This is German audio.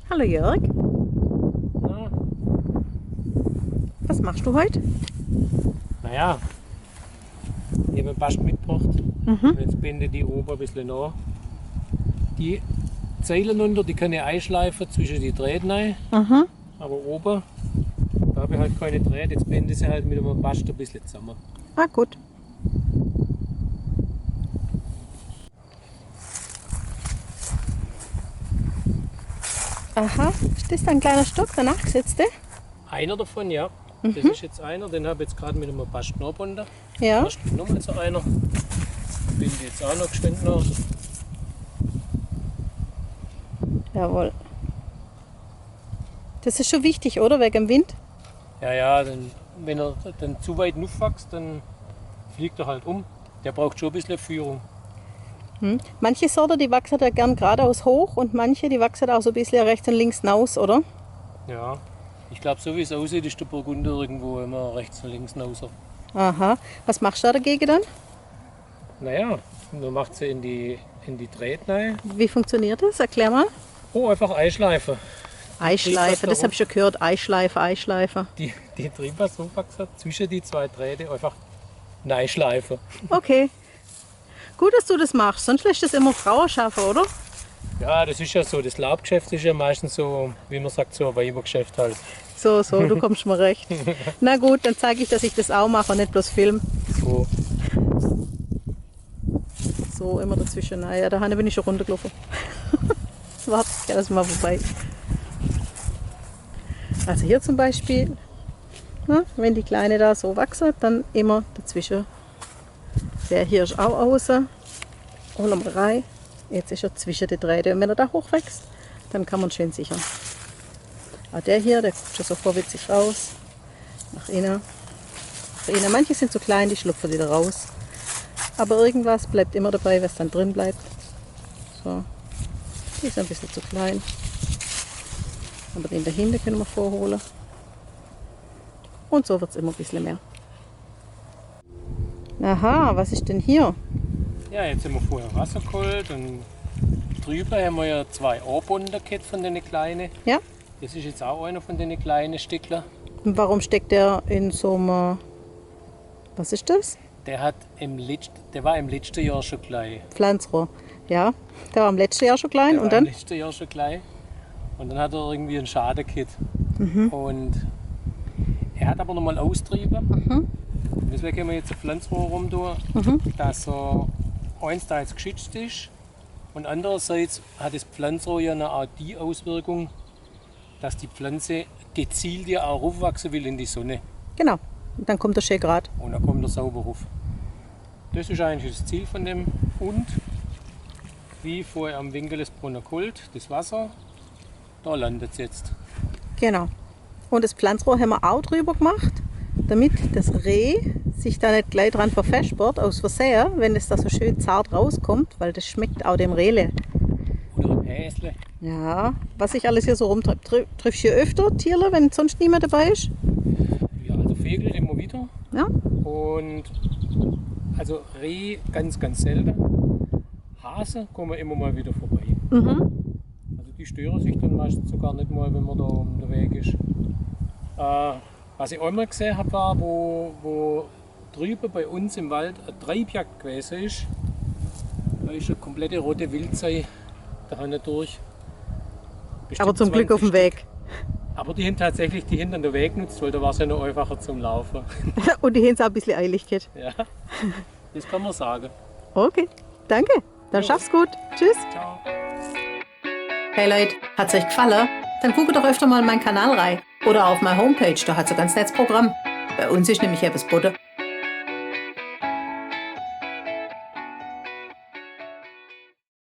Hallo Jörg, Na, was machst du heute? naja, ich habe einen Bast mitgebracht. Mhm. Jetzt binde die oben ein bisschen nach. Die Zeilen unter, die kann ich einschleifen zwischen die Drähte rein. Mhm. Aber oben, da habe ich halt keine Drähte. Jetzt binde ich sie halt mit einem Bast ein bisschen zusammen. Ah, gut. Aha, ist das ein kleiner Stock, der nachgesetzte? Einer davon, ja. Das ist jetzt einer, den habe ich jetzt gerade mit einem Bast nachgebunden. Ja. Da steht nochmal so einer. Binde jetzt auch noch geschwind nach. Jawohl. Das ist schon wichtig, oder? Wegen dem Wind? Ja, dann, wenn er dann zu weit aufwächst, dann fliegt er halt um. Der braucht schon ein bisschen Führung. Manche Sorten, die wachsen ja gern geradeaus hoch und manche, die wachsen auch so ein bisschen rechts und links hinaus, oder? Ja, ich glaube, so wie es aussieht, ist der Burgunder irgendwo immer rechts und links raus. Aha. Was machst du da dagegen dann? Naja, man macht sie in die Drähte rein. Wie funktioniert das? Erklär mal. Oh, einfach einschleifen. Eischleife, das habe ich schon gehört. Eischleife, Eischleife. Die Triebwas hochwachsen, zwischen die zwei Drähte einfach reinschleifen. Okay. Gut, dass du das machst, sonst lässt das immer Frauen schaffen, oder? Ja, das ist ja so. Das Laubgeschäft ist ja meistens so, wie man sagt, so ein Weibergeschäft halt. So, du kommst mir recht. Na gut, dann zeige ich, dass ich das auch mache und nicht bloß Film. So. So, immer dazwischen. Naja, da bin ich schon runtergelaufen. Warte, ich gehe das mal vorbei. Also hier zum Beispiel, wenn die Kleine da so wachsen, dann immer dazwischen. Der hier ist auch außen. Holen wir rein. Jetzt ist er zwischen den Drähten. Und wenn er da hochwächst, dann kann man schön sichern. Auch der hier, der guckt schon so vorwitzig raus. Nach innen. Nach innen. Manche sind so klein, die schlupfen wieder raus. Aber irgendwas bleibt immer dabei, was dann drin bleibt. So. Die ist ein bisschen zu klein. Aber den dahinter können wir vorholen. Und so wird es immer ein bisschen mehr. Aha, was ist denn hier? Ja, jetzt haben wir vorher Wasser geholt und drüber haben wir ja zwei Anbunden von den kleinen. Ja? Das ist jetzt auch einer von den kleinen Stückchen. Und warum steckt der in so einem... Was ist das? Der war im letzten Jahr schon klein. Pflanzrohr. Ja, der war im letzten Jahr schon klein. Der Und war im dann? letzten Jahr schon klein. Und dann hat er irgendwie einen Schaden gehabt. Und er hat aber nochmal austrieben. Und deswegen haben wir jetzt ein Pflanzrohr rum, dass er einerseits geschützt ist und andererseits hat das Pflanzrohr ja auch die Auswirkung, dass die Pflanze gezielt ja auch aufwachsen will in die Sonne. Genau. Und dann kommt der schön grad. Und dann kommt er sauber rauf. Das ist eigentlich das Ziel von dem. Und wie vorher am Winkelesbrunner geholt, das Wasser, da landet es jetzt. Genau. Und das Pflanzrohr haben wir auch drüber gemacht, damit das Reh sich da nicht gleich dran verfespert, aus Versehen, wenn es da so schön zart rauskommt, weil das schmeckt auch dem Rehle. Oder ein Häsle. Ja, was ich alles hier so rumtreibt. Triffst du hier öfter Tierle, wenn sonst niemand dabei ist? Ja, also Vögel immer wieder. Ja? Und also Reh ganz, ganz selten. Hase kommen immer mal wieder vorbei. Also die stören sich dann meistens sogar nicht mal, wenn man da unterwegs ist. Was ich einmal gesehen habe, war, wo drüben bei uns im Wald eine Treibjagd gewesen ist. Da ist eine komplette rote Wildzei da durch. Bestimmt Aber zum Glück auf dem 20 Weg. Stück. Aber die haben tatsächlich die hinter den Weg genutzt, weil da war es ja noch einfacher zum Laufen. Und die haben es auch ein bisschen eilig gehabt. Ja, das kann man sagen. Okay, danke. Dann Jo. schaff's gut. Tschüss. Ciao. Hey Leute, hat's euch gefallen? Dann guckt doch öfter mal in meinen Kanal rein. Oder auf meine Homepage, da hat's ein ganz nettes Programm. Bei uns ist nämlich etwas Butter.